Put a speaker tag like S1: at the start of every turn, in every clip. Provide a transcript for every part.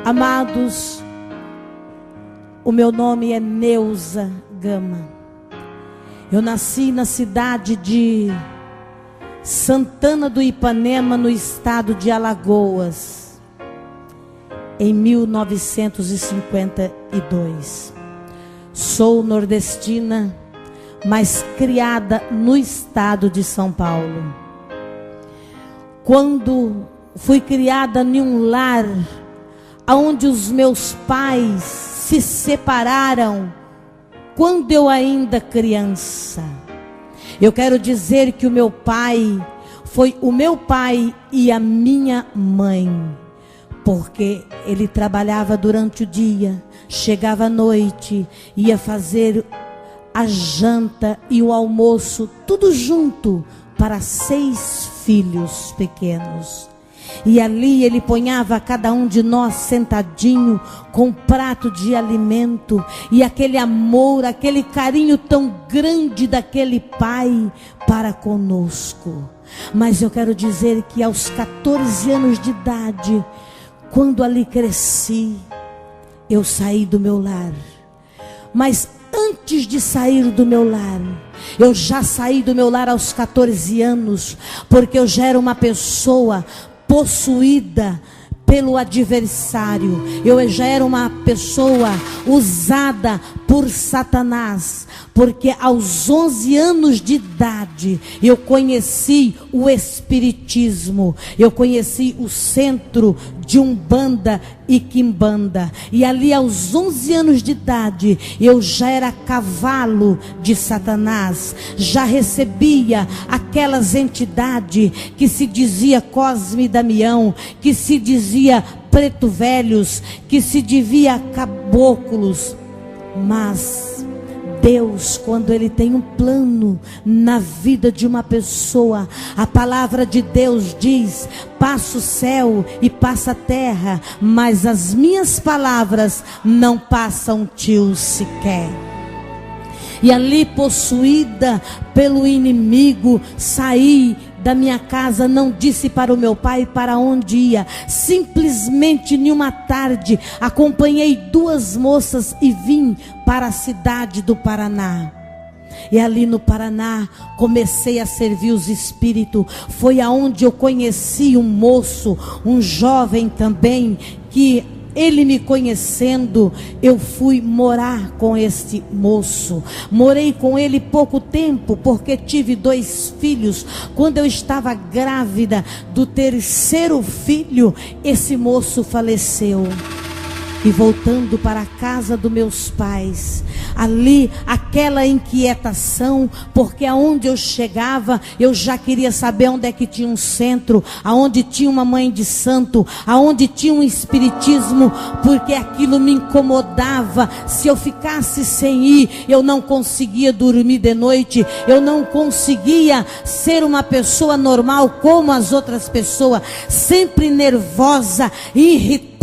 S1: Amados, o meu nome é Neuza Gama. Eu nasci na cidade de Santana do Ipanema, no estado de Alagoas, em 1952. Sou nordestina, mas criada no estado de São Paulo. Quando fui criada em um lar onde os meus pais se separaram, quando eu ainda criança, eu quero dizer que o meu pai foi o meu pai e a minha mãe, porque ele trabalhava durante o dia, chegava à noite, ia fazer a janta e o almoço, tudo junto, para 6 filhos pequenos. E ali ele ponhava cada um de nós sentadinho com um prato de alimento, e aquele amor, aquele carinho tão grande daquele pai para conosco. Mas eu quero dizer que aos 14 anos de idade, quando ali cresci, eu saí do meu lar. Mas antes de sair do meu lar, eu já saí do meu lar aos 14 anos, porque eu já era uma pessoa possuída pelo adversário. Eu já era uma pessoa usada por Satanás, porque aos 11 anos de idade eu conheci o espiritismo, eu conheci o centro de Umbanda e Quimbanda, e ali aos 11 anos de idade eu já era cavalo de Satanás, já recebia aquelas entidades que se dizia Cosme e Damião, que se dizia preto velhos, que se dizia caboclos. Mas Deus, quando Ele tem um plano na vida de uma pessoa, a palavra de Deus diz: passa o céu e passa a terra, mas as minhas palavras não passam tio sequer. E ali, possuída pelo inimigo, saí da minha casa, não disse para o meu pai para onde ia. Simplesmente em uma tarde acompanhei 2 moças e vim para a cidade do Paraná. E ali no Paraná comecei a servir os espíritos. Foi aonde eu conheci um moço, um jovem também, que ele me conhecendo, eu fui morar com este moço. Morei com ele pouco tempo, porque tive 2 filhos. Quando eu estava grávida do 3º filho, esse moço faleceu. E voltando para a casa dos meus pais, ali aquela inquietação, porque aonde eu chegava, eu já queria saber onde é que tinha um centro, aonde tinha uma mãe de santo, aonde tinha um espiritismo, porque aquilo me incomodava. Se eu ficasse sem ir, eu não conseguia dormir de noite, eu não conseguia ser uma pessoa normal como as outras pessoas, sempre nervosa, irritada,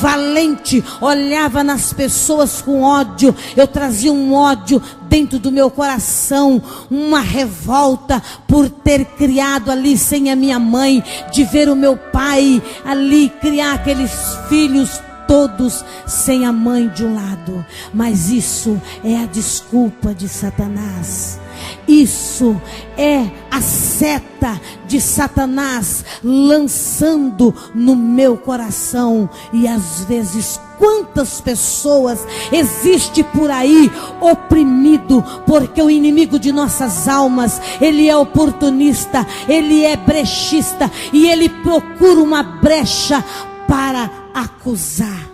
S1: valente, olhava nas pessoas com ódio. Eu trazia um ódio dentro do meu coração, uma revolta por ter criado ali sem a minha mãe, de ver o meu pai ali criar aqueles filhos todos sem a mãe de um lado. Mas isso é a desculpa de Satanás. Isso é a seta de Satanás lançando no meu coração. E às vezes, quantas pessoas existe por aí oprimido, porque o inimigo de nossas almas, ele é oportunista, ele é brechista, e ele procura uma brecha para acusar.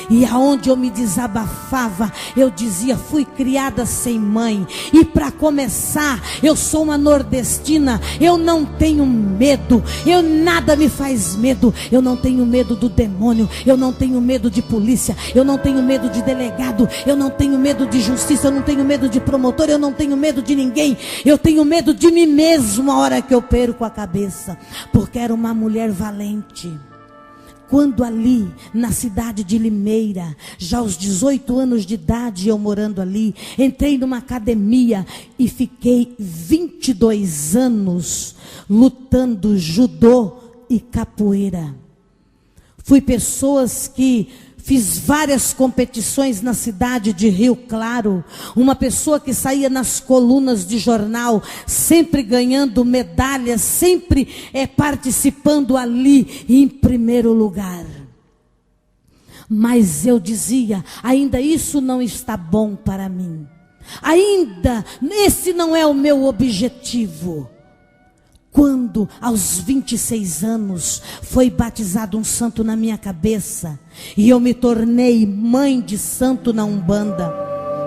S1: E aonde eu me desabafava, eu dizia: fui criada sem mãe. E para começar, eu sou uma nordestina, eu não tenho medo, nada me faz medo. Eu não tenho medo do demônio, eu não tenho medo de polícia, eu não tenho medo de delegado, eu não tenho medo de justiça, eu não tenho medo de promotor, eu não tenho medo de ninguém. Eu tenho medo de mim mesmo a hora que eu perco a cabeça, porque era uma mulher valente. Quando ali, na cidade de Limeira, já aos 18 anos de idade, eu morando ali, entrei numa academia e fiquei 22 anos lutando judô e capoeira. Fui pessoas que fiz várias competições na cidade de Rio Claro. Uma pessoa que saía nas colunas de jornal, sempre ganhando medalhas, sempre participando ali em primeiro lugar. Mas eu dizia, ainda isso não está bom para mim. Ainda esse não é o meu objetivo. Quando, aos 26 anos, foi batizado um santo na minha cabeça, e eu me tornei mãe de santo na Umbanda,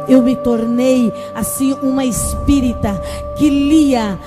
S1: eu me tornei, assim, uma espírita que lia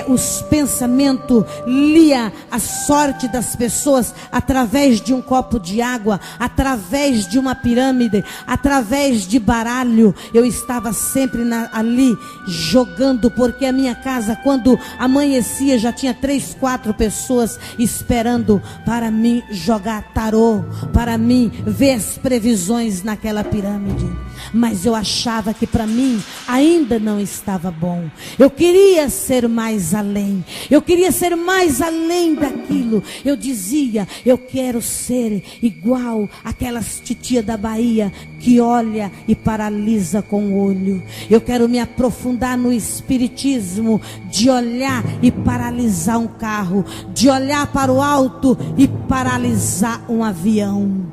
S1: os pensamentos, lia a sorte das pessoas através de um copo de água, através de uma pirâmide, através de baralho. Eu estava sempre ali jogando, porque a minha casa, quando amanhecia, já tinha 3, 4 pessoas esperando para mim jogar tarô, para mim ver as previsões naquela pirâmide. Mas eu achava que para mim ainda não estava bom. Eu queria ser mais além. Eu queria ser mais além daquilo. Eu dizia, eu quero ser igual aquelas titia da Bahia que olha e paralisa com o olho. Eu quero me aprofundar no espiritismo de olhar e paralisar um carro, de olhar para o alto e paralisar um avião.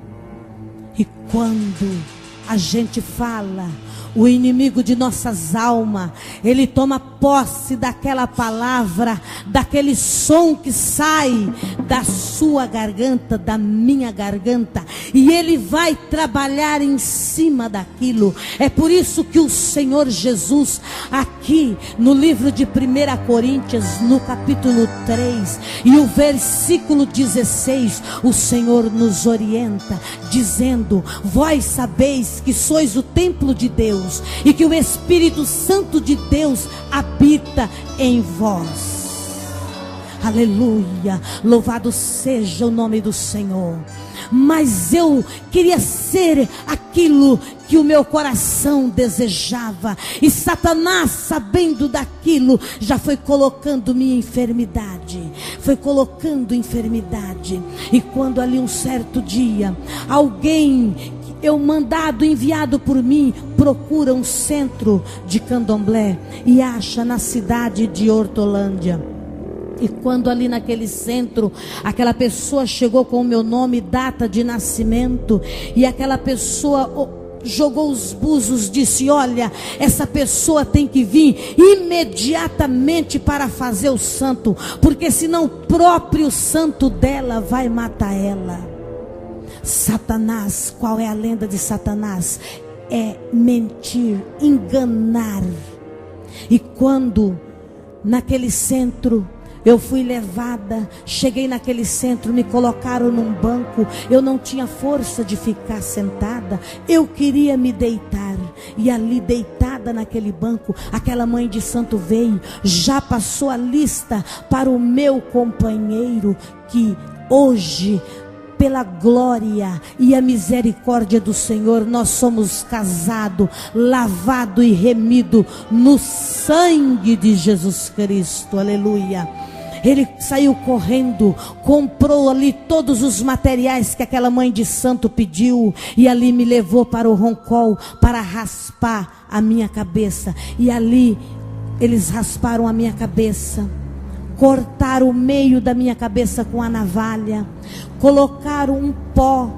S1: E quando a gente fala, o inimigo de nossas almas, ele toma posse daquela palavra, daquele som que sai da sua garganta, da minha garganta, e ele vai trabalhar em cima daquilo. É por isso que o Senhor Jesus, aqui no livro de 1 Coríntios, no capítulo 3 e o versículo 16, o Senhor nos orienta, dizendo: vós sabeis que sois o templo de Deus, e que o Espírito Santo de Deus habita em vós. Aleluia, louvado seja o nome do Senhor. Mas eu queria ser aquilo que o meu coração desejava, e Satanás, sabendo daquilo, já foi colocando minha enfermidade, foi colocando enfermidade. E quando ali um certo dia, alguém, enviado por mim, procura um centro de candomblé e acha na cidade de Hortolândia. E quando ali naquele centro, aquela pessoa chegou com o meu nome, data de nascimento, e aquela pessoa jogou os búzios, disse: olha, essa pessoa tem que vir imediatamente para fazer o santo, porque senão o próprio santo dela vai matar ela. Satanás, qual é a lenda de Satanás? É mentir, enganar. E quando naquele centro eu fui levada, cheguei naquele centro, me colocaram num banco, eu não tinha força de ficar sentada, eu queria me deitar, e ali deitada naquele banco, aquela mãe de santo veio, já passou a lista para o meu companheiro, que hoje, pela glória e a misericórdia do Senhor, nós somos casados, lavado e remido no sangue de Jesus Cristo. Aleluia. Ele saiu correndo, comprou ali todos os materiais que aquela mãe de santo pediu, e ali me levou para o roncol para raspar a minha cabeça. E ali eles rasparam a minha cabeça, cortaram o meio da minha cabeça com a navalha, colocaram um pó,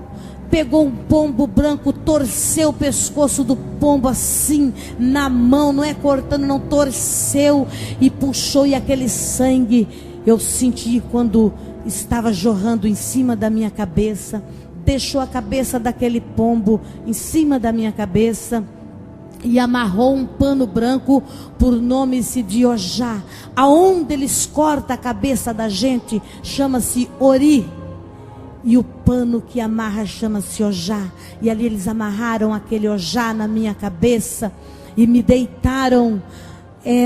S1: pegou um pombo branco, torceu o pescoço do pombo assim na mão, não é cortando, não, torceu e puxou, e aquele sangue eu senti quando estava jorrando em cima da minha cabeça, deixou a cabeça daquele pombo em cima da minha cabeça e amarrou um pano branco por nome-se de Ojá. Aonde eles cortam a cabeça da gente chama-se Ori, e o pano que amarra chama-se Ojá. E ali eles amarraram aquele Ojá na minha cabeça e me deitaram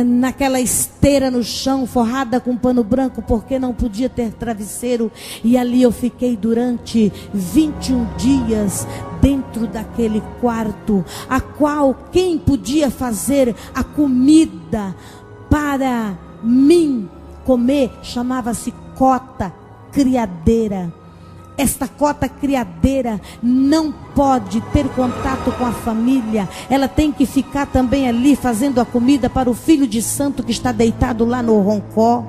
S1: naquela esteira no chão, forrada com pano branco, porque não podia ter travesseiro. E ali eu fiquei durante 21 dias dentro daquele quarto, a qual quem podia fazer a comida para mim comer chamava-se cota criadeira. Esta cota criadeira não pode ter contato com a família. Ela tem que ficar também ali fazendo a comida para o filho de santo que está deitado lá no roncó.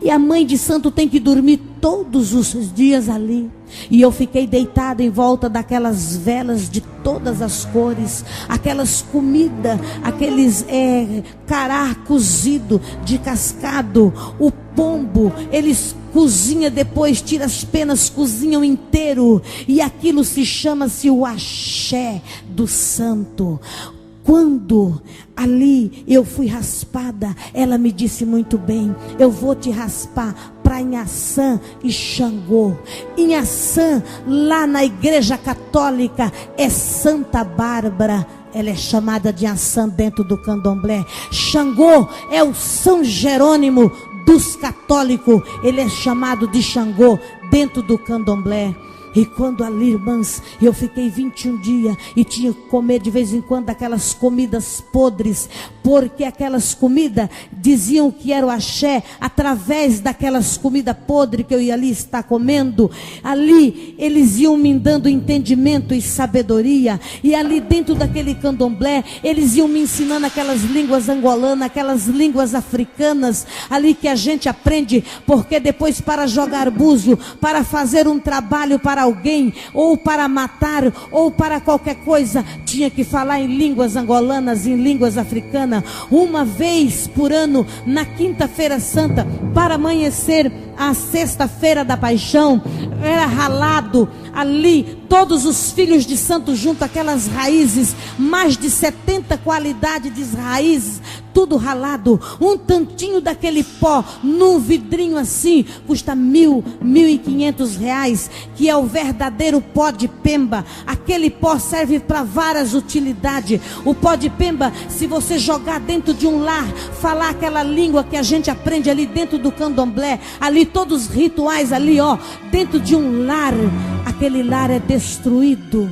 S1: E a mãe de santo tem que dormir todos os dias ali. E eu fiquei deitada em volta daquelas velas de todas as cores, aquelas comidas, aqueles cará cozido de cascado, o pombo, eles cozinham depois, tira as penas, cozinham inteiro, e aquilo chama-se o axé do santo. Quando ali eu fui raspada, ela me disse muito bem: eu vou te raspar para Inhaçã e Xangô. Inhaçã, lá na igreja católica, é Santa Bárbara. Ela é chamada de Inhaçã dentro do candomblé. Xangô é o São Jerônimo dos católicos. Ele é chamado de Xangô dentro do candomblé. E quando ali, irmãs, eu fiquei 21 dias e tinha que comer de vez em quando aquelas comidas podres, porque aquelas comidas diziam que era o axé, através daquelas comidas podres que eu ia ali estar comendo. Ali eles iam me dando entendimento e sabedoria, e ali dentro daquele candomblé eles iam me ensinando aquelas línguas angolanas, aquelas línguas africanas, ali que a gente aprende, porque depois para jogar búzio, para fazer um trabalho para alguém, ou para matar, ou para qualquer coisa, tinha que falar em línguas angolanas, em línguas africanas. Uma vez por ano, na quinta-feira santa, para amanhecer a sexta-feira da paixão, era ralado ali todos os filhos de santo junto, aquelas raízes, mais de 70 qualidades de raízes, tudo ralado, um tantinho daquele pó, num vidrinho assim, custa R$1.000, R$1.500, que é o verdadeiro pó de pemba. Aquele pó serve para várias utilidades. O pó de pemba, se você jogar dentro de um lar, falar aquela língua que a gente aprende ali dentro do candomblé, ali todos os rituais ali, ó, dentro de um lar, aquele lar é destruído.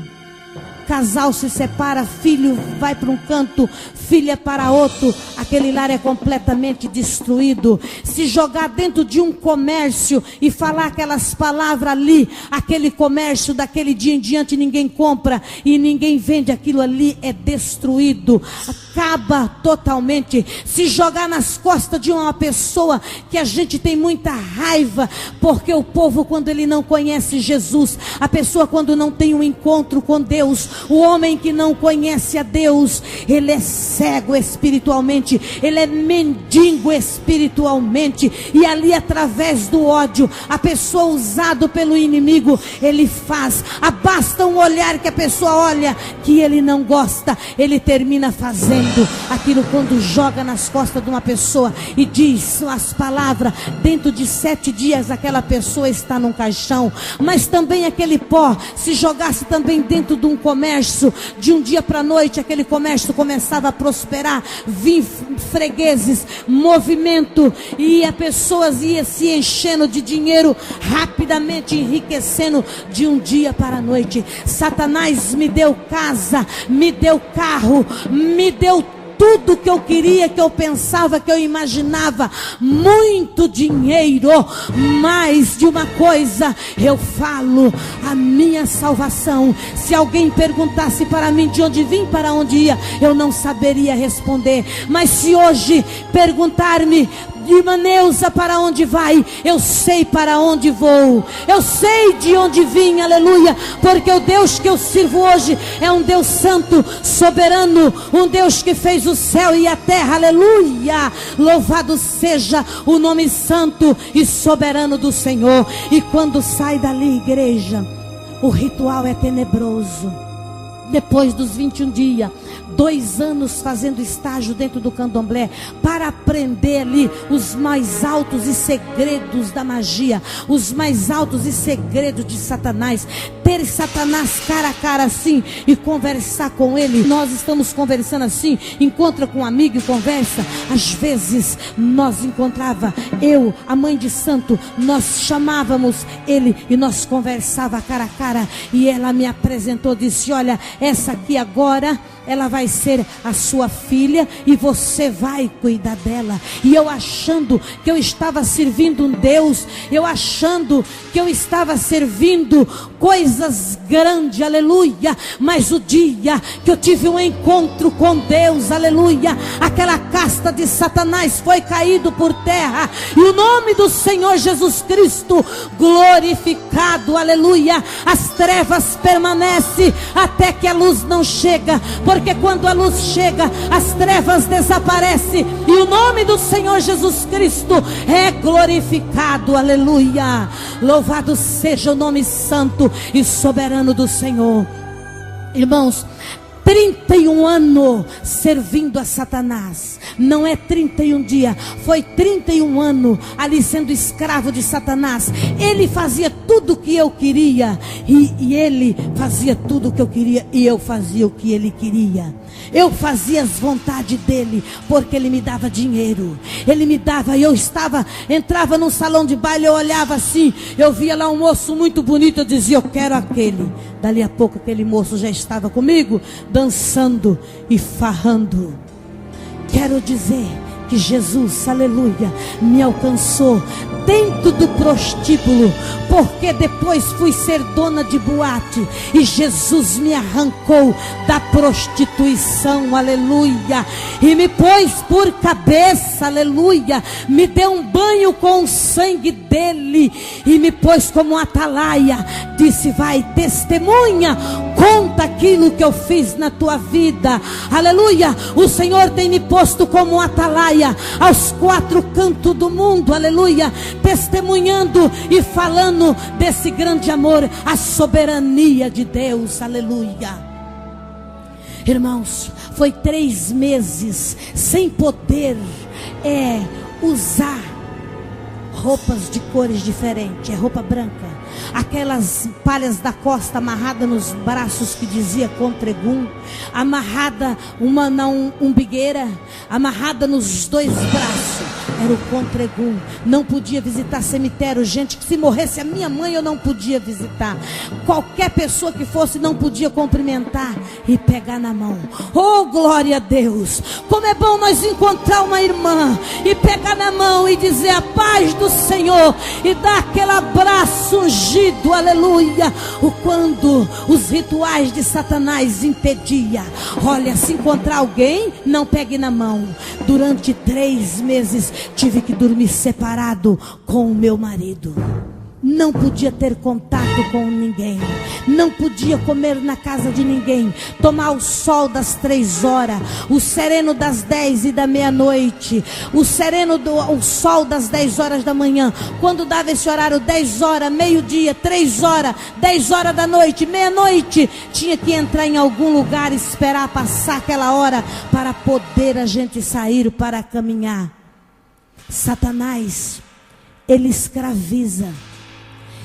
S1: Casal se separa, filho vai para um canto, filha para outro, aquele lar é completamente destruído. Se jogar dentro de um comércio e falar aquelas palavras ali, aquele comércio daquele dia em diante ninguém compra e ninguém vende, aquilo ali é destruído, acaba totalmente. Se jogar nas costas de uma pessoa que a gente tem muita raiva, porque o povo, quando ele não conhece Jesus, a pessoa quando não tem um encontro com Deus, o homem que não conhece a Deus, ele é cego espiritualmente, ele é mendigo espiritualmente, e ali através do ódio, a pessoa usado pelo inimigo, ele faz, basta um olhar que a pessoa olha, que ele não gosta, ele termina fazendo aquilo. Quando joga nas costas de uma pessoa e diz as palavras, dentro de 7 dias aquela pessoa está num caixão. Mas também aquele pó, se jogasse também dentro de um comércio, de um dia para a noite aquele comércio começava a prosperar, vir fregueses, movimento, e a pessoas ia se enchendo de dinheiro, rapidamente enriquecendo de um dia para a noite. Satanás me deu casa, me deu carro, me deu tudo que eu queria, que eu pensava, que eu imaginava, muito dinheiro. Mais de uma coisa eu falo: a minha salvação, se alguém perguntasse para mim de onde vim, para onde ia, eu não saberia responder. Mas se hoje perguntar-me: Irmã Neuza, para onde vai? Eu sei para onde vou, eu sei de onde vim, aleluia, porque o Deus que eu sirvo hoje é um Deus santo, soberano, um Deus que fez o céu e a terra, aleluia, louvado seja o nome santo e soberano do Senhor. E quando sai dali, igreja, o ritual é tenebroso. Depois dos 21 dias, 2 anos fazendo estágio dentro do candomblé, para aprender ali os mais altos e segredos da magia, os mais altos e segredos de Satanás, ter Satanás cara a cara assim e conversar com ele. Nós estamos conversando assim, encontra com um amigo e conversa. Às vezes nós encontrava, eu, a mãe de santo, nós chamávamos ele e nós conversava cara a cara, e ela me apresentou, disse: olha, essa aqui agora ela vai ser a sua filha e você vai cuidar dela. E eu achando que eu estava servindo um Deus, eu achando que eu estava servindo coisas grandes, aleluia. Mas o dia que eu tive um encontro com Deus, aleluia, aquela casta de Satanás foi caído por terra, e o nome do Senhor Jesus Cristo glorificado, aleluia. As trevas permanecem até que a luz não chega, porque quando a luz chega, as trevas desaparecem, e o nome do Senhor Jesus Cristo é glorificado, aleluia. Louvado seja o nome santo e soberano do Senhor. Irmãos, 31 anos servindo a Satanás. Não é 31 dias, foi 31 anos ali sendo escravo de Satanás. Ele fazia tudo o que eu queria, e ele fazia tudo o que eu queria, e eu fazia o que ele queria. Eu fazia as vontades dele, porque ele me dava dinheiro. Ele me dava, e eu entrava num salão de baile, eu olhava assim, eu via lá um moço muito bonito, eu dizia, eu quero aquele. Dali a pouco aquele moço já estava comigo, dançando e farrando. Quero dizer que Jesus, aleluia, me alcançou dentro do prostíbulo, porque depois fui ser dona de boate, e Jesus me arrancou da prostituição, aleluia, e me pôs por cabeça, aleluia, me deu um banho com o sangue dele, e me pôs como atalaia, disse, vai, testemunha, conta aquilo que eu fiz na tua vida, aleluia. O Senhor tem me posto como atalaia aos 4 cantos do mundo, aleluia, testemunhando e falando desse grande amor, a soberania de Deus, aleluia. Irmãos, foi 3 meses sem poder usar roupas de cores diferentes, roupa branca, aquelas palhas da costa amarrada nos braços que dizia Contregum, amarrada uma na umbigueira, amarrada nos 2 braços, era o Contregum. Não podia visitar cemitério, gente, que se morresse a minha mãe eu não podia visitar, qualquer pessoa que fosse não podia cumprimentar e pegar na mão. Oh, glória a Deus, como é bom nós encontrar uma irmã e pegar na mão e dizer a paz do Senhor, e dar aquele abraço ungido, aleluia. Quando os rituais de Satanás impedia, olha, se encontrar alguém, não pegue na mão. Durante 3 meses tive que dormir separado com o meu marido. Não podia ter contato com ninguém, não podia comer na casa de ninguém, tomar o sol das 3 horas, o sereno das 10 e da meia-noite, o sol das 10 horas da manhã. Quando dava esse horário, 10 horas, meio-dia, 3 horas, 10 horas da noite, meia-noite, tinha que entrar em algum lugar, esperar passar aquela hora para poder a gente sair para caminhar. Satanás, ele escraviza.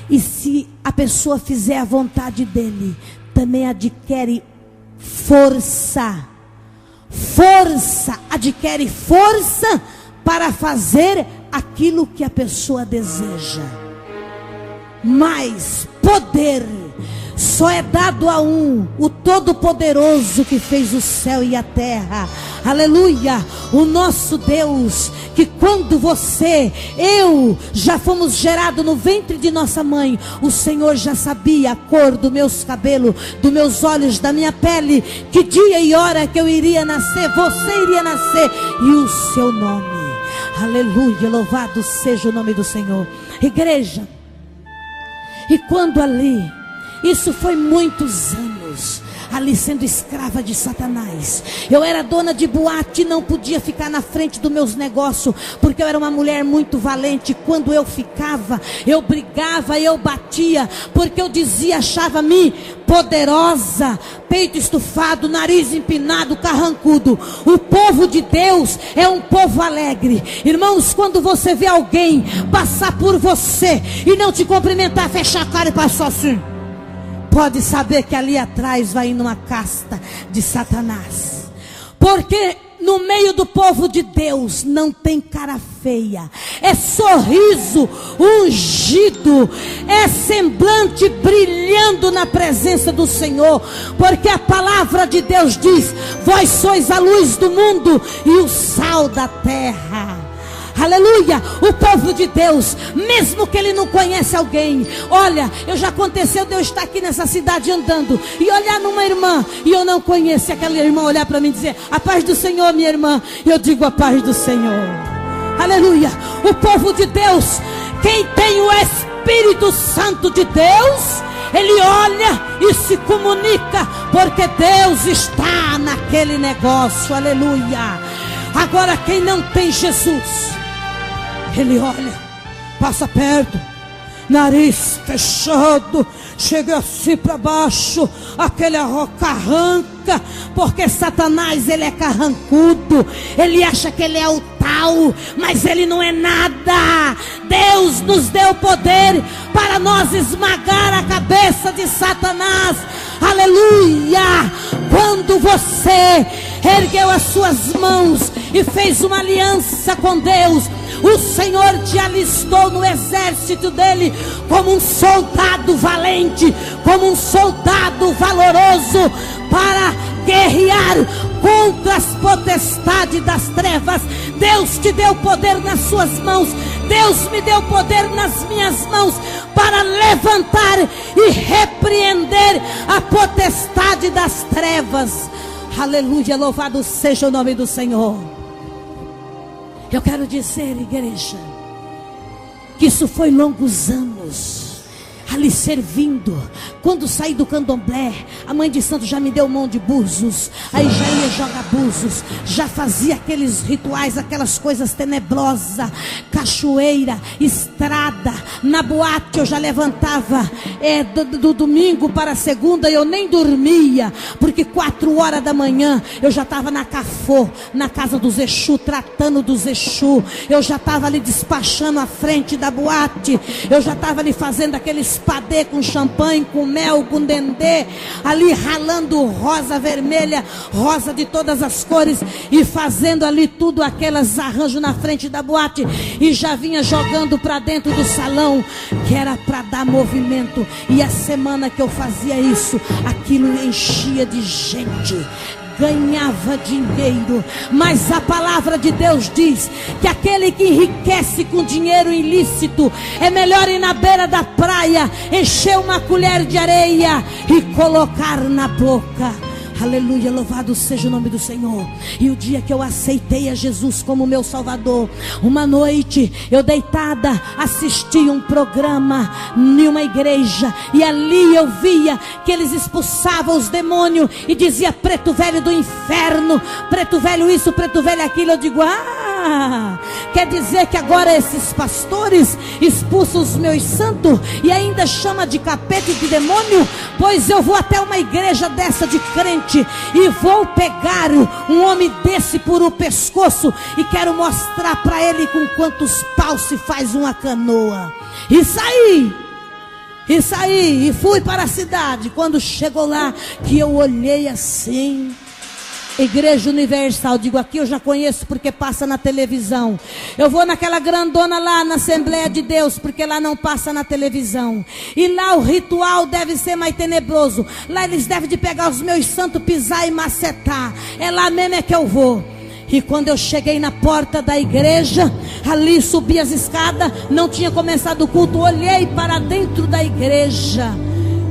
S1: E se a pessoa fizer a vontade dele, também adquire força. Adquire força para fazer aquilo que a pessoa deseja. Mas poder só é dado a um, o Todo-Poderoso que fez o céu e a terra. Aleluia, o nosso Deus, que quando você, eu, já fomos gerados no ventre de nossa mãe, o Senhor já sabia a cor dos meus cabelos, dos meus olhos, da minha pele, que dia e hora que eu iria nascer, você iria nascer, e o seu nome. Aleluia, louvado seja o nome do Senhor. Igreja, e quando ali, isso foi muitos anos, ali sendo escrava de Satanás. Eu era dona de boate, não podia ficar na frente dos meus negócios, porque eu era uma mulher muito valente. Quando eu ficava, eu brigava, eu batia, porque eu dizia, achava-me poderosa, peito estufado, nariz empinado, carrancudo. O povo de Deus é um povo alegre. Irmãos, quando você vê alguém passar por você e não te cumprimentar, fechar a cara e passar assim, pode saber que ali atrás vai indo uma casta de Satanás. Porque no meio do povo de Deus não tem cara feia, é sorriso ungido, é semblante brilhando na presença do Senhor, porque a palavra de Deus diz: vós sois a luz do mundo e o sal da terra. Aleluia, o povo de Deus, mesmo que ele não conhece alguém, olha, já aconteceu de eu estar aqui nessa cidade andando e olhar numa irmã e eu não conheço, aquela irmã olhar para mim e dizer: a paz do Senhor, minha irmã. Eu digo: a paz do Senhor. Aleluia, o povo de Deus, quem tem o Espírito Santo de Deus, ele olha e se comunica, porque Deus está naquele negócio. Aleluia. Agora, quem não tem Jesus, ele olha, passa perto, nariz fechado, chega assim para baixo, aquele arranca, porque Satanás, ele é carrancudo, ele acha que ele é o tal, mas ele não é nada. Deus nos deu poder para nós esmagar a cabeça de Satanás. Aleluia! Quando você ergueu as suas mãos e fez uma aliança com Deus, o Senhor te alistou no exército dele como um soldado valente, como um soldado valoroso, para guerrear contra as potestades das trevas. Deus te deu poder nas suas mãos, Deus me deu poder nas minhas mãos para levantar e repreender a potestade das trevas. Aleluia, louvado seja o nome do Senhor. Eu quero dizer, igreja, que isso foi longos anos ali servindo. Quando saí do candomblé, a mãe de santo já me deu mão de búzios, aí já ia jogar búzios, já fazia aqueles rituais, aquelas coisas tenebrosas, cachoeira, estrada, na boate eu já levantava do domingo para segunda, eu nem dormia, porque 4 horas da manhã eu já estava na Cafô, na casa dos Exu, tratando dos Exu, eu já estava ali despachando a frente da boate, eu já estava ali fazendo aqueles padê com champanhe, com mel, com dendê, ali ralando rosa vermelha, rosa de todas as cores, e fazendo ali tudo aquelas arranjos na frente da boate, e já vinha jogando para dentro do salão, que era para dar movimento. E a semana que eu fazia isso, aquilo enchia de gente, ganhava dinheiro. Mas a palavra de Deus diz que aquele que enriquece com dinheiro ilícito, é melhor ir na beira da praia, encher uma colher de areia e colocar na boca. Aleluia, louvado seja o nome do Senhor. E o dia que eu aceitei a Jesus como meu Salvador, uma noite eu deitada assisti um programa em uma igreja, e ali eu via que eles expulsavam os demônios e dizia: preto velho do inferno, preto velho isso, preto velho aquilo. Eu digo: quer dizer que agora esses pastores expulsam os meus santos e ainda chama de capeta e de demônio? Pois eu vou até uma igreja dessa de crente e vou pegar um homem desse por o pescoço e quero mostrar para ele com quantos paus se faz uma canoa. E saí e fui para a cidade. Quando chegou lá, que eu olhei assim, Igreja Universal, digo, aqui eu já conheço porque passa na televisão. Eu vou naquela grandona lá na Assembleia de Deus, porque lá não passa na televisão. E lá o ritual deve ser mais tenebroso. Lá eles devem de pegar os meus santos, pisar e macetar. É lá mesmo é que eu vou. E quando eu cheguei na porta da igreja, ali subi as escadas, não tinha começado o culto, olhei para dentro da igreja,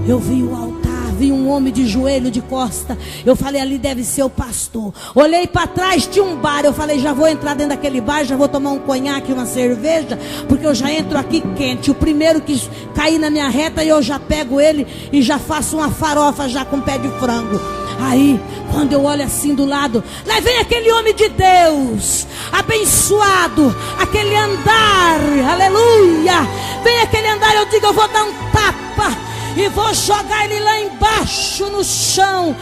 S1: eu vi o altar, vi um homem de joelho, de costa. Eu falei: ali deve ser o pastor. Olhei para trás, tinha um bar. Eu falei: já vou entrar dentro daquele bar, já vou tomar um conhaque, uma cerveja, porque eu já entro aqui quente. O primeiro que cair na minha reta, eu já pego ele e já faço uma farofa já com pé de frango. Aí, quando eu olho assim do lado, lá vem aquele homem de Deus, abençoado, aquele andar, aleluia, vem aquele andar. Eu digo: eu vou dar um tapa e vou jogar ele lá embaixo no chão.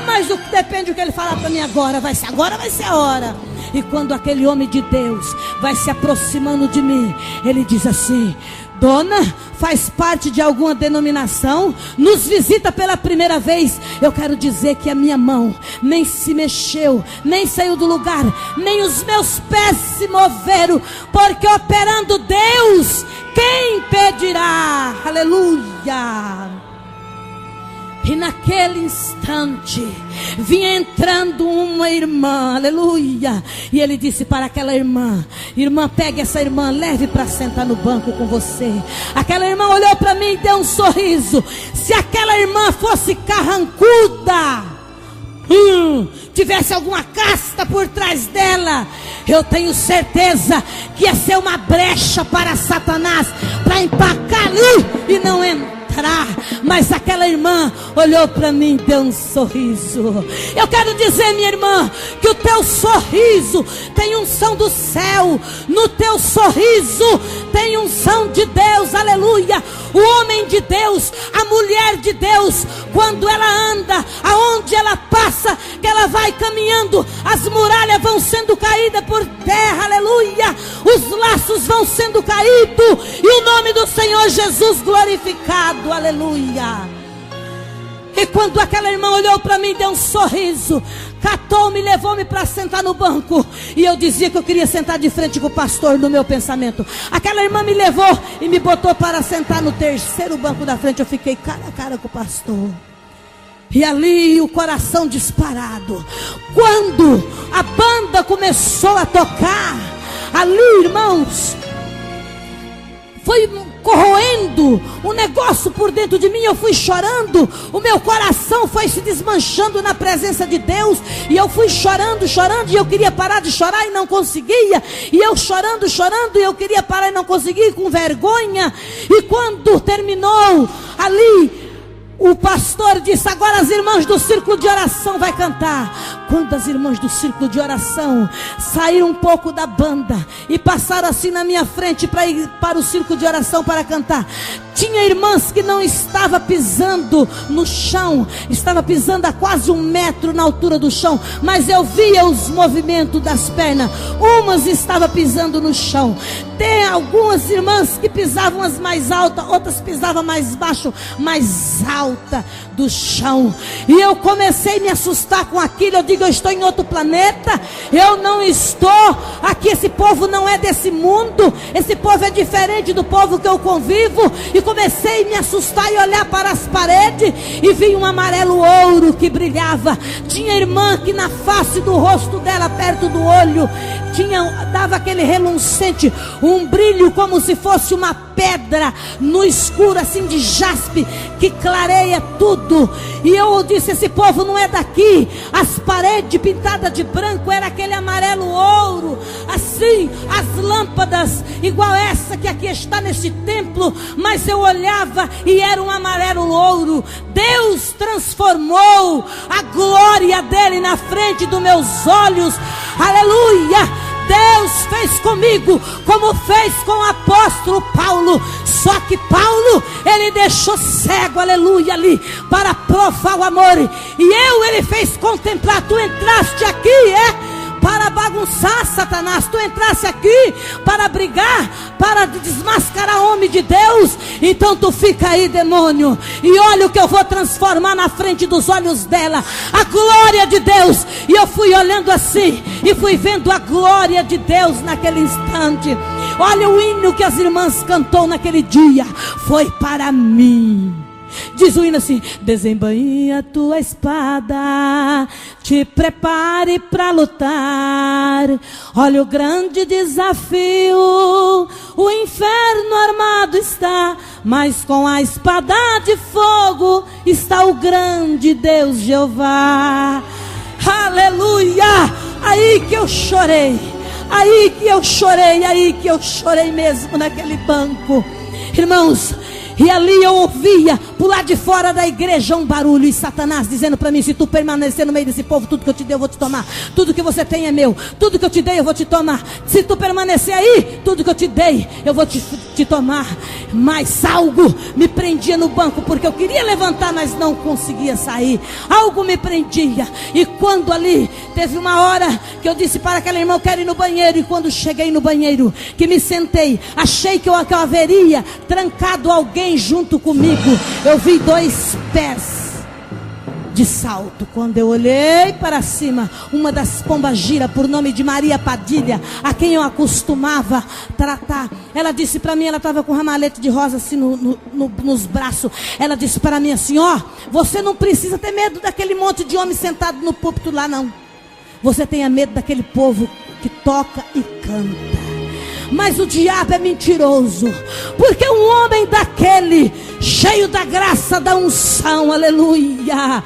S1: Mas o que depende do que ele falar para mim agora vai ser a hora. E quando aquele homem de Deus vai se aproximando de mim, ele diz assim: Dona, faz parte de alguma denominação, nos visita pela primeira vez. Eu quero dizer que a minha mão nem se mexeu, nem saiu do lugar, nem os meus pés se moveram, porque operando Deus, quem impedirá? Aleluia. E naquele instante, vinha entrando uma irmã, aleluia. E ele disse para aquela irmã: irmã, pegue essa irmã, leve para sentar no banco com você. Aquela irmã olhou para mim e deu um sorriso. Se aquela irmã fosse carrancuda, tivesse alguma casta por trás dela, eu tenho certeza que ia ser uma brecha para Satanás, para empacar ali e não entrar. Mas aquela irmã olhou para mim e deu um sorriso. Eu quero dizer, minha irmã, que o teu sorriso tem unção do céu. No teu sorriso tem unção de Deus, aleluia. O homem de Deus, a mulher de Deus, quando ela anda, aonde ela passa, que ela vai caminhando, as muralhas vão sendo caídas por terra, aleluia. Os laços vão sendo caídos e o nome do Senhor Jesus glorificado, aleluia. E quando aquela irmã olhou para mim, deu um sorriso, catou-me, levou-me para sentar no banco. E eu dizia que eu queria sentar de frente com o pastor no meu pensamento. Aquela irmã me levou e me botou para sentar no terceiro banco da frente. Eu fiquei cara a cara com o pastor. E ali o coração disparado. Quando a banda começou a tocar, ali, irmãos, foi corroendo um negócio por dentro de mim. Eu fui chorando, o meu coração foi se desmanchando na presença de Deus. E eu fui chorando, chorando, e eu queria parar de chorar e não conseguia. E eu chorando, chorando, e eu queria parar e não conseguia, com vergonha. E quando terminou ali, o pastor disse: agora as irmãs do círculo de oração vai cantar. Quando as irmãs do círculo de oração saíram um pouco da banda e passaram assim na minha frente para ir para o círculo de oração para cantar, tinha irmãs que não estava pisando no chão, estava pisando a quase 1 metro na altura do chão, mas eu via os movimentos das pernas. Umas estavam pisando no chão. Tem algumas irmãs que pisavam as mais altas, outras pisavam mais baixo, mais alta do chão. E eu comecei a me assustar com aquilo. Eu digo: eu estou em outro planeta, eu não estou aqui, esse povo não é desse mundo, esse povo é diferente do povo que eu convivo. E comecei a me assustar e olhar para as paredes, e vi um amarelo ouro que brilhava. Tinha irmã que na face do rosto dela, perto do olho, dava aquele relucente, um brilho como se fosse uma pedra no escuro, assim, de jaspe, que clareia tudo. E eu disse: esse povo não é daqui. As paredes pintadas de branco era aquele amarelo ouro, assim, as lâmpadas igual essa que aqui está nesse templo, mas eu olhava e era um amarelo ouro. Deus transformou a glória dele na frente dos meus olhos, aleluia. Deus fez comigo como fez com o apóstolo Paulo. Só que Paulo, ele deixou cego, aleluia, ali, para provar o amor. E ele fez contemplar. Tu entraste aqui, para bagunçar, Satanás. Tu entrasse aqui para brigar, para desmascarar homem de Deus. Então tu fica aí, demônio, e olha o que eu vou transformar na frente dos olhos dela, a glória de Deus. E eu fui olhando assim, e fui vendo a glória de Deus naquele instante. Olha o hino que as irmãs cantou naquele dia, foi para mim. Diz o hino assim: desembainhe a tua espada, te prepare para lutar. Olha o grande desafio, o inferno armado está, mas com a espada de fogo está o grande Deus Jeová. Aleluia! Aí que eu chorei, aí que eu chorei mesmo naquele banco. Irmãos, E ali eu ouvia, por lá de fora da igreja, um barulho. E Satanás dizendo para mim: se tu permanecer no meio desse povo, tudo que eu te dei eu vou te tomar. Tudo que você tem é meu. Tudo que eu te dei eu vou te tomar. Se tu permanecer aí, tudo que eu te dei eu vou te tomar. Mas algo me prendia no banco, porque eu queria levantar, mas não conseguia sair. Algo me prendia. E quando ali, teve uma hora que eu disse para aquela irmã: eu quero ir no banheiro. E quando cheguei no banheiro, que me sentei, achei que eu haveria trancado alguém junto comigo. Eu vi 2 pés de salto. Quando eu olhei para cima, uma das pombagiras, por nome de Maria Padilha, a quem eu acostumava tratar, ela disse para mim, ela estava com um ramalhete de rosa assim nos braços. Ela disse para mim assim: ó, você não precisa ter medo daquele monte de homem sentado no púlpito lá, não. Você tenha medo daquele povo que toca e canta. Mas o diabo é mentiroso, porque um homem daquele, cheio da graça, da unção, aleluia,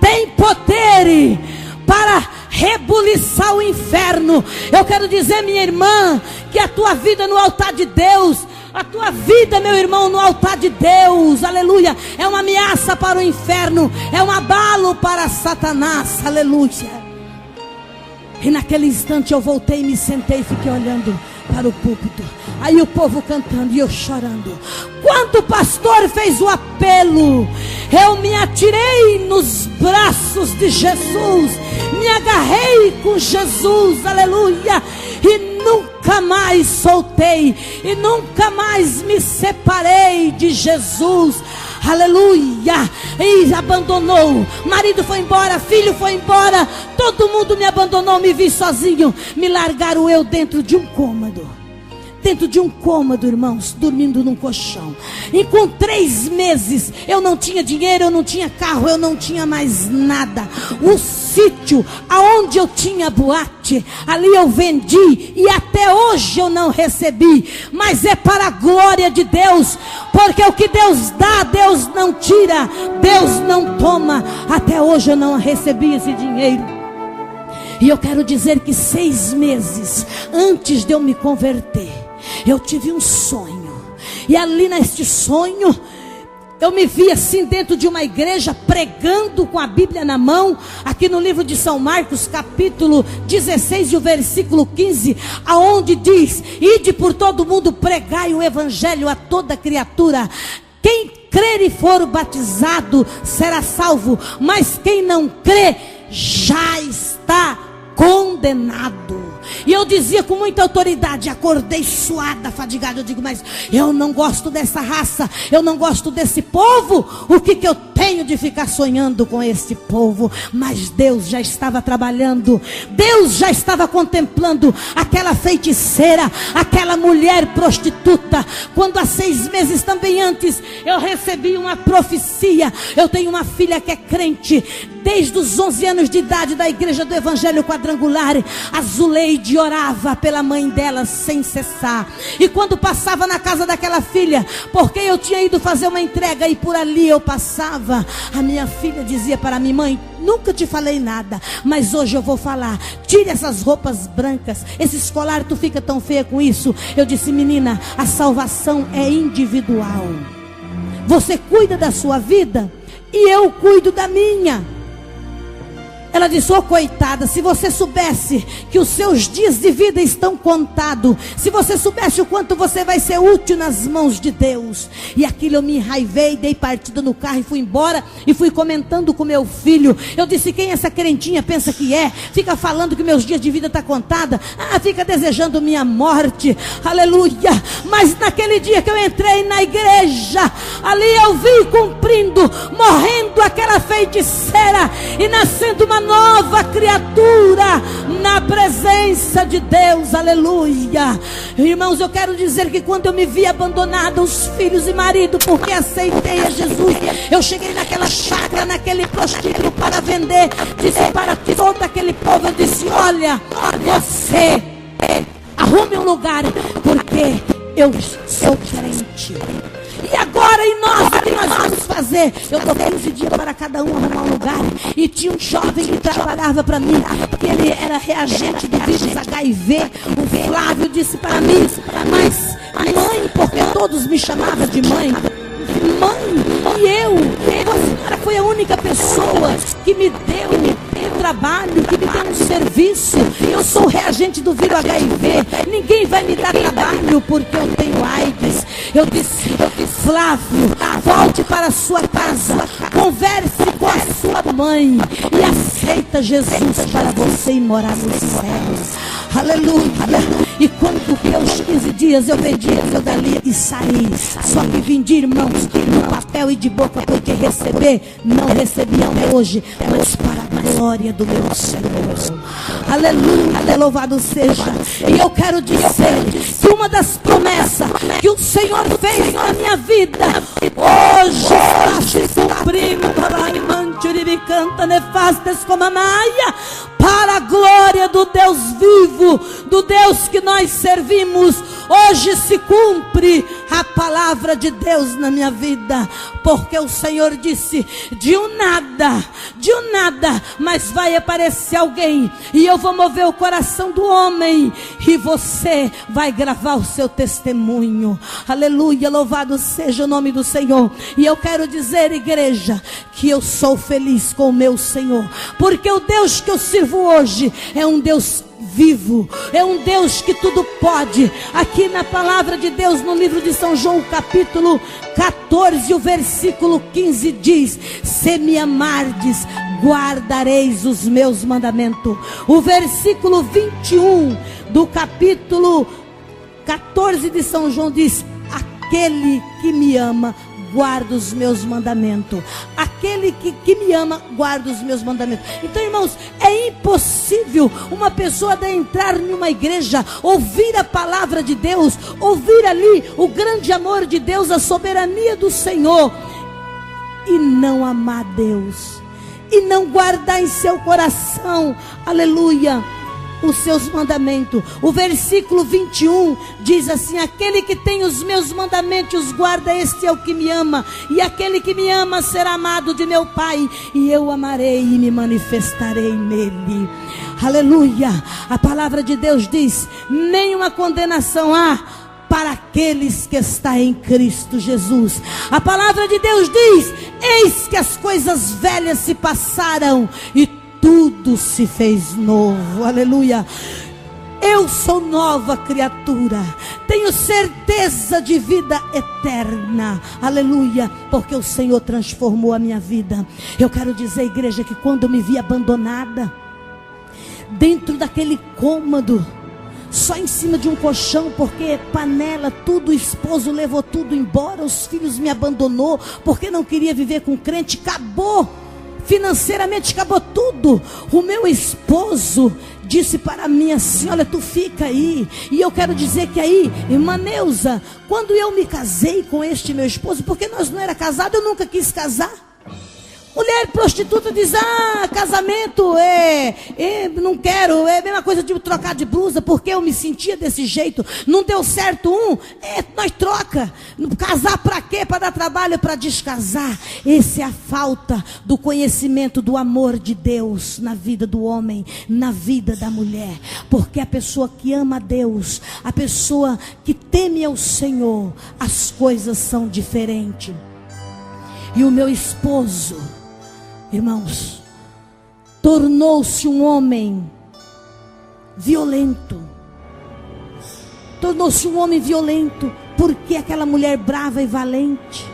S1: tem poder para rebuliçar o inferno. Eu quero dizer, minha irmã, que a tua vida no altar de Deus, a tua vida, meu irmão, no altar de Deus, aleluia, é uma ameaça para o inferno, é um abalo para Satanás, aleluia. E naquele instante eu voltei, me sentei e fiquei olhando para o púlpito. Aí o povo cantando e eu chorando. Quando o pastor fez o apelo, eu me atirei nos braços de Jesus, me agarrei com Jesus, aleluia, e nunca mais soltei, e nunca mais me separei de Jesus. Aleluia. E abandonou. Marido foi embora, filho foi embora, todo mundo me abandonou, me vi sozinho. Me largaram eu dentro de um cômodo. Dentro de um cômodo, irmãos, dormindo num colchão. E com 3 meses, eu não tinha dinheiro, eu não tinha carro, eu não tinha mais nada. O sítio aonde eu tinha boate, ali eu vendi, e até hoje eu não recebi. Mas é para a glória de Deus, porque o que Deus dá, Deus não tira, Deus não toma. Até hoje eu não recebi esse dinheiro. E eu quero dizer que 6 meses antes de eu me converter, eu tive um sonho. E ali neste sonho, eu me vi assim dentro de uma igreja, pregando com a Bíblia na mão, aqui no livro de São Marcos, capítulo 16 e o versículo 15, aonde diz: ide por todo mundo, pregai o evangelho a toda criatura. Quem crer e for batizado será salvo, mas quem não crê já está condenado. E eu dizia com muita autoridade, acordei suada, fadigada, eu digo: mas eu não gosto dessa raça, eu não gosto desse povo. O que eu tenho de ficar sonhando com esse povo? Mas Deus já estava trabalhando, Deus já estava contemplando aquela feiticeira, aquela mulher prostituta. Quando há 6 meses também antes, eu recebi uma profecia. Eu tenho uma filha que é crente desde os 11 anos de idade, da igreja do Evangelho Quadrangular. A Zuleide orava pela mãe dela sem cessar. E quando passava na casa daquela filha, porque eu tinha ido fazer uma entrega e por ali eu passava, a minha filha dizia para mim: mãe, nunca te falei nada, mas hoje eu vou falar. Tire essas roupas brancas, esse escolar, tu fica tão feia com isso. Eu disse: menina, a salvação é individual. Você cuida da sua vida e eu cuido da minha. Ela disse: ô coitada, se você soubesse que os seus dias de vida estão contados, se você soubesse o quanto você vai ser útil nas mãos de Deus. E aquilo eu me enraivei, dei partida no carro e fui embora. E fui comentando com meu filho. Eu disse: quem essa crentinha pensa que é? Fica falando que meus dias de vida estão contados. Fica desejando minha morte. Aleluia. Mas naquele dia que eu entrei na igreja, ali eu vi cumprindo, morrendo aquela feiticeira e nascendo uma nova criatura na presença de Deus, aleluia. Irmãos, eu quero dizer que quando eu me vi abandonada, os filhos e marido, porque aceitei a Jesus, eu cheguei naquela chácara, naquele prostíbulo para vender, disse para todo aquele povo, eu disse: olha, você arrume um lugar, porque eu sou crente. E agora, e nós, o que nós vamos fazer? Eu dou 15 dias para cada um arrumar um lugar. E tinha um jovem que trabalhava para mim, porque ele era reagente do vírus HIV. O Flávio disse para mim: mas mãe, porque todos me chamavam de mãe, mãe, e a senhora foi a única pessoa que me deu trabalho, que me deu um serviço. Eu sou reagente do vírus HIV. Ninguém vai me dar trabalho porque eu tenho AIDS. Eu disse, Flávio, volte para a sua casa, converse com a sua mãe e aceita Jesus para você ir morar nos céus. Aleluia. E quando deu os 15 dias, eu vendi eu dali e saí. Só que vendi, irmãos, no papel e de boca, porque receber, não recebi até hoje, mas para a glória do meu Senhor. Aleluia, louvado seja. E eu quero dizer que uma das promessas que o Senhor fez na minha vida, hoje está se cumprindo. Canta nefastes como a maia, para a glória do Deus vivo, do Deus que nós servimos. Hoje se cumpre a palavra de Deus na minha vida, porque o Senhor disse, de um nada, mas vai aparecer alguém, e eu vou mover o coração do homem, e você vai gravar o seu testemunho. Aleluia, louvado seja o nome do Senhor. E eu quero dizer, igreja, que eu sou feliz com o meu Senhor, porque o Deus que eu sirvo hoje é um Deus vivo, é um Deus que tudo pode. Aqui na palavra de Deus, no livro de São João, capítulo 14, o versículo 15 diz: se me amardes, guardareis os meus mandamentos. O versículo 21 do capítulo 14 de São João diz: aquele que me ama guarda os meus mandamentos. Aquele que me ama guarda os meus mandamentos. Então, irmãos, é impossível uma pessoa de entrar em uma igreja, ouvir a palavra de Deus, ouvir ali o grande amor de Deus, a soberania do Senhor, e não amar Deus, e não guardar em seu coração, aleluia, os seus mandamentos. O versículo 21 diz assim: aquele que tem os meus mandamentos guarda, este é o que me ama, e aquele que me ama será amado de meu Pai, e eu amarei e me manifestarei nele. Aleluia. A palavra de Deus diz: nenhuma condenação há para aqueles que estão em Cristo Jesus. A palavra de Deus diz: eis que as coisas velhas se passaram e tudo se fez novo. Aleluia. Eu sou nova criatura, tenho certeza de vida eterna. Aleluia, porque o Senhor transformou a minha vida. Eu quero dizer, igreja, que quando eu me vi abandonada, dentro daquele cômodo, só em cima de um colchão, porque panela, tudo, o esposo levou tudo embora, os filhos me abandonou, porque não queria viver com crente, acabou. Financeiramente acabou tudo. O meu esposo disse para mim assim: olha, tu fica aí. E eu quero dizer que aí, irmã Neuza, quando eu me casei com este meu esposo, porque nós não era casado, eu nunca quis casar. Mulher prostituta diz: casamento não quero, é a mesma coisa de trocar de blusa, porque eu me sentia desse jeito, não deu certo nós troca. Casar para quê? Para dar trabalho, para descasar. Essa é a falta do conhecimento do amor de Deus na vida do homem, na vida da mulher, porque a pessoa que ama a Deus, a pessoa que teme ao Senhor, as coisas são diferentes. E o meu esposo, irmãos, tornou-se um homem violento. Tornou-se um homem violento, porque aquela mulher brava e valente,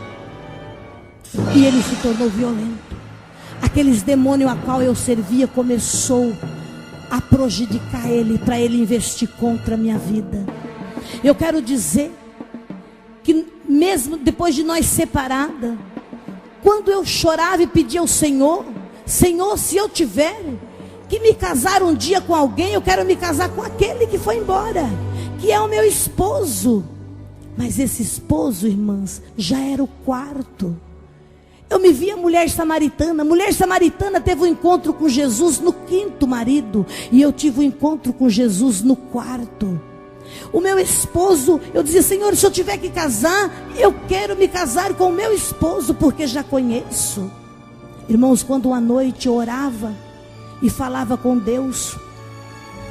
S1: e ele se tornou violento. Aqueles demônios a qual eu servia começou a prejudicar ele, para ele investir contra a minha vida. Eu quero dizer que mesmo depois de nós separada, quando eu chorava e pedia ao Senhor: Senhor, se eu tiver que me casar um dia com alguém, eu quero me casar com aquele que foi embora, que é o meu esposo. Mas esse esposo, irmãs, já era o quarto. Eu me via mulher samaritana. Mulher samaritana teve um encontro com Jesus no 5º marido, e eu tive um encontro com Jesus no 4º. O meu esposo, eu dizia: Senhor, se eu tiver que casar, eu quero me casar com o meu esposo, porque já conheço. Irmãos, quando uma noite eu orava e falava com Deus,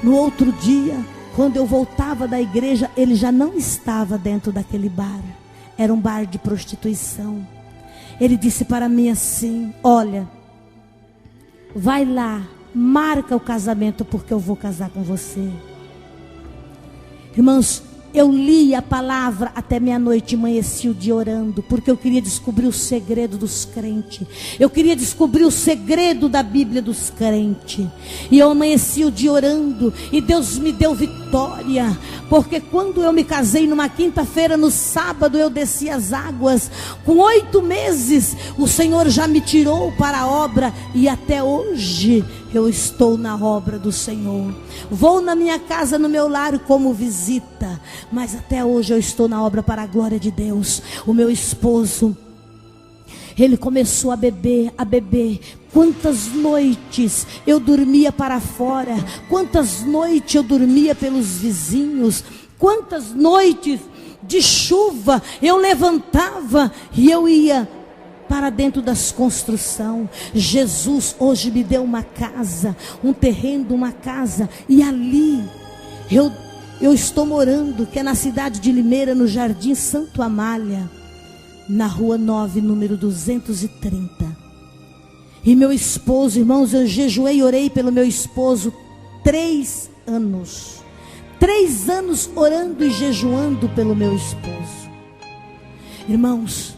S1: no outro dia, quando eu voltava da igreja, ele já não estava dentro daquele bar. Era um bar de prostituição. Ele disse para mim assim: olha, vai lá, marca o casamento, porque eu vou casar com você. Irmãos, eu li a palavra até meia-noite, amanheci o dia orando, porque eu queria descobrir o segredo dos crentes. Eu queria descobrir o segredo da Bíblia dos crentes. E eu amanheci o dia orando, e Deus me deu vitória. Porque quando eu me casei numa quinta-feira, no sábado eu desci as águas. Com 8 meses, o Senhor já me tirou para a obra, e até hoje eu estou na obra do Senhor. Vou na minha casa, no meu lar, como visita, mas até hoje eu estou na obra para a glória de Deus. O meu esposo, ele começou a beber, a beber. Quantas noites eu dormia para fora, quantas noites eu dormia pelos vizinhos, quantas noites de chuva eu levantava e eu ia para dentro das construções. Jesus hoje me deu uma casa, um terreno, uma casa, e ali eu estou morando, que é na cidade de Limeira, no Jardim Santo Amália, na rua 9, número 230. E meu esposo, irmãos, eu jejuei e orei pelo meu esposo 3 anos. 3 anos orando e jejuando pelo meu esposo. Irmãos,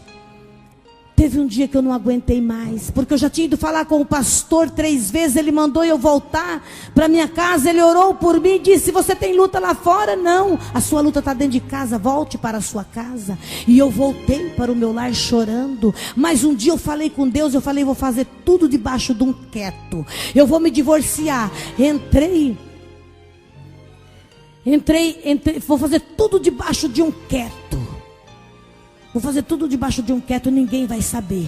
S1: teve um dia que eu não aguentei mais, porque eu já tinha ido falar com o pastor 3 vezes. Ele mandou eu voltar para minha casa. Ele orou por mim e disse: você tem luta lá fora? Não, a sua luta está dentro de casa, volte para a sua casa. E eu voltei para o meu lar chorando. Mas um dia eu falei com Deus, eu falei: vou fazer tudo debaixo de um teto, eu vou me divorciar. Entrei, vou fazer tudo debaixo de um teto. Vou fazer tudo debaixo de um teto, ninguém vai saber.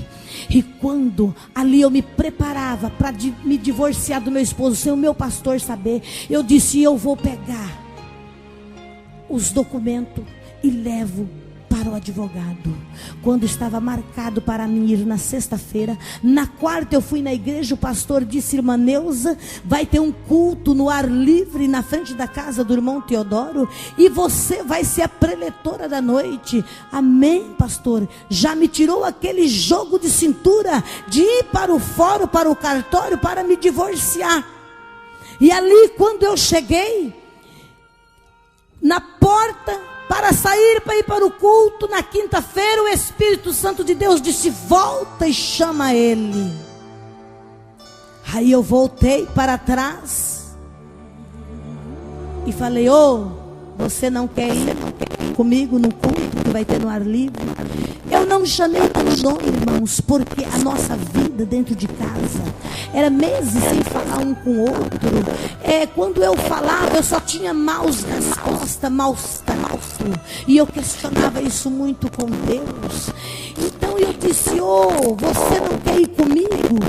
S1: E quando ali eu me preparava para me divorciar do meu esposo, sem o meu pastor saber, eu disse: eu vou pegar os documentos e levo para o advogado. Quando estava marcado para mim ir na sexta-feira, na quarta eu fui na igreja. O pastor disse: irmã Neuza, vai ter um culto no ar livre na frente da casa do irmão Teodoro, e você vai ser a preletora da noite. Amém, pastor. Já me tirou aquele jogo de cintura de ir para o fórum, para o cartório, para me divorciar. E ali, quando eu cheguei na porta para sair, para ir para o culto na quinta-feira, o Espírito Santo de Deus disse: volta e chama ele. Aí eu voltei para trás e falei: você não quer ir comigo no culto que vai ter no ar livre? Eu não chamei pelo nome, irmãos, porque a nossa vida dentro de casa era meses sem falar um com o outro. Quando eu falava, eu só tinha maus respostas, maus tratos. E eu questionava isso muito com Deus. Então eu disse: você não quer ir comigo?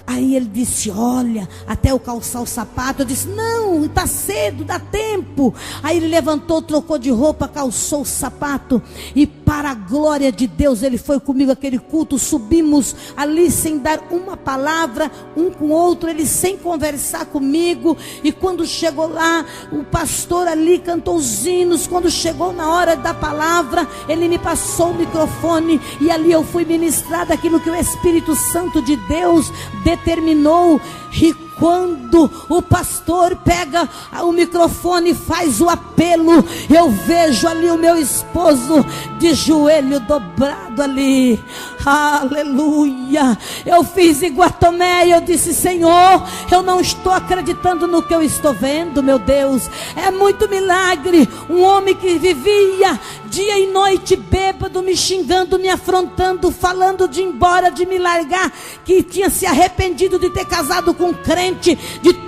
S1: Aí ele disse: olha, até eu calçar o sapato. Eu disse: não, está cedo, dá tempo. Aí ele levantou, trocou de roupa, calçou o sapato, e para a glória de Deus, ele foi comigo aquele culto. Subimos ali sem dar uma palavra um com o outro, ele sem conversar comigo. E quando chegou lá, o pastor ali cantou os hinos. Quando chegou na hora da palavra, ele me passou o microfone, e ali eu fui ministrada aquilo que o Espírito Santo de Deus determinou. E quando o pastor pega o microfone e faz o apelo, eu vejo ali o meu esposo de joelho dobrado ali. Aleluia. Eu fiz igual a Tomé, eu disse: Senhor, eu não estou acreditando no que eu estou vendo, meu Deus. É muito milagre. Um homem que vivia dia e noite bêbado, me xingando, me afrontando, falando de ir embora, de me largar, que tinha se arrependido de ter casado com um crente,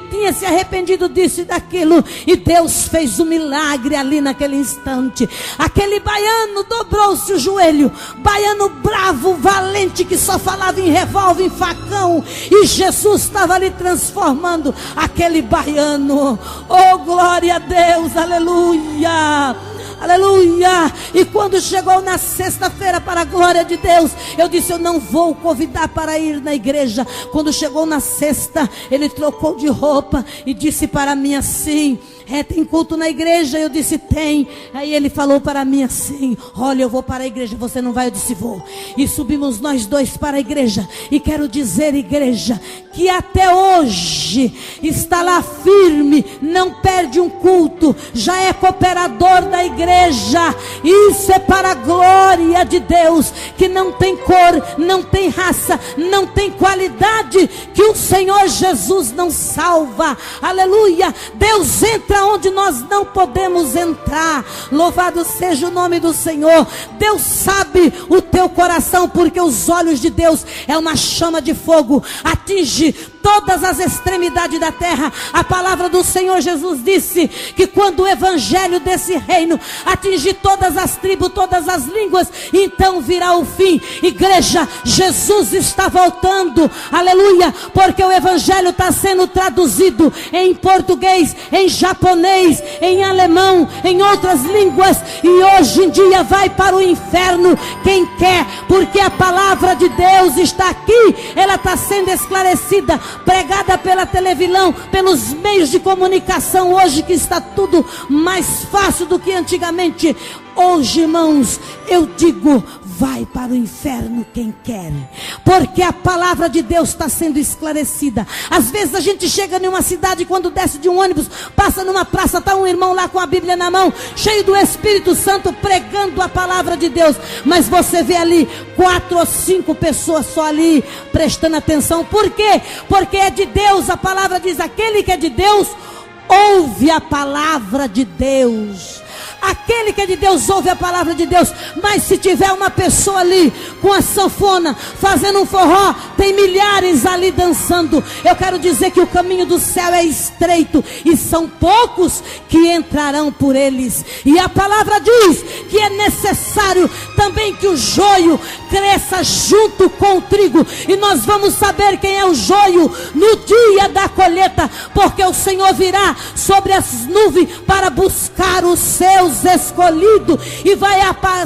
S1: tinha se arrependido disso e daquilo, e Deus fez um milagre ali naquele instante. Aquele baiano dobrou-se o joelho, baiano bravo, valente, que só falava em revólver, em facão, e Jesus estava ali transformando aquele baiano. Oh, glória a Deus, aleluia, aleluia. E quando chegou na sexta-feira, para a glória de Deus, eu disse: eu não vou convidar para ir na igreja. Quando chegou na sexta, ele trocou de roupa e disse para mim assim: tem culto na igreja? Eu disse, tem. Aí ele falou para mim assim, olha, eu vou para a igreja, você não vai? Eu disse, vou. E subimos nós dois para a igreja. E quero dizer, igreja, que até hoje está lá firme, não perde um culto, já é cooperador da igreja. Isso é para a glória de Deus, que não tem cor, não tem raça, não tem qualidade, que o Senhor Jesus não salva. Aleluia. Deus entra onde nós não podemos entrar. Louvado seja o nome do Senhor. Deus sabe o teu coração, porque os olhos de Deus é uma chama de fogo, atinge todas as extremidades da terra. A palavra do Senhor Jesus disse que quando o evangelho desse reino atingir todas as tribos, todas as línguas, então virá o fim. Igreja, Jesus está voltando, aleluia, porque o evangelho está sendo traduzido em português, em japonês, em alemão, em outras línguas, e hoje em dia vai para o inferno quem quer, porque a palavra de Deus está aqui, ela está sendo esclarecida, pregada pela televisão, pelos meios de comunicação hoje, que está tudo mais fácil do que antigamente. Hoje, irmãos, eu digo, vai para o inferno quem quer, porque a palavra de Deus está sendo esclarecida. Às vezes a gente chega em uma cidade, quando desce de um ônibus, passa numa praça, está um irmão lá com a Bíblia na mão, cheio do Espírito Santo, pregando a palavra de Deus, mas você vê ali 4 ou 5 pessoas só ali, prestando atenção. Por quê? Porque é de Deus. A palavra diz, aquele que é de Deus, ouve a palavra de Deus. Aquele que é de Deus ouve a palavra de Deus. Mas se tiver uma pessoa ali com a sanfona, fazendo um forró, tem milhares ali dançando. Eu quero dizer que o caminho do céu é estreito, e são poucos que entrarão por eles. E a palavra diz que é necessário também que o joio cresça junto com o trigo. E nós vamos saber quem é o joio no dia da colheita, porque o Senhor virá sobre as nuvens para buscar os seus escolhidos, e vai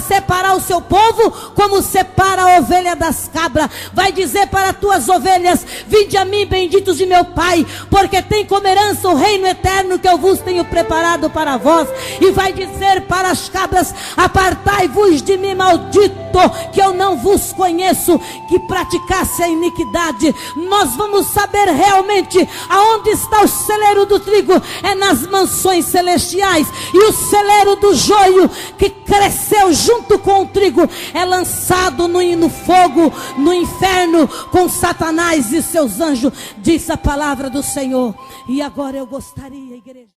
S1: separar o seu povo como separa a ovelha das cabras. Vai dizer para as tuas ovelhas, vinde a mim, benditos de meu Pai, porque tem como herança o reino eterno que eu vos tenho preparado para vós. E vai dizer para as cabras, apartai-vos de mim, maldito, que eu não vos conheço, que praticasse a iniquidade. Nós vamos saber realmente aonde está o celeiro do trigo, é nas mansões celestiais. E o celeiro do joio que cresceu junto com o trigo é lançado no fogo, no inferno, com Satanás e seus anjos, diz a palavra do Senhor. E agora eu gostaria, igreja,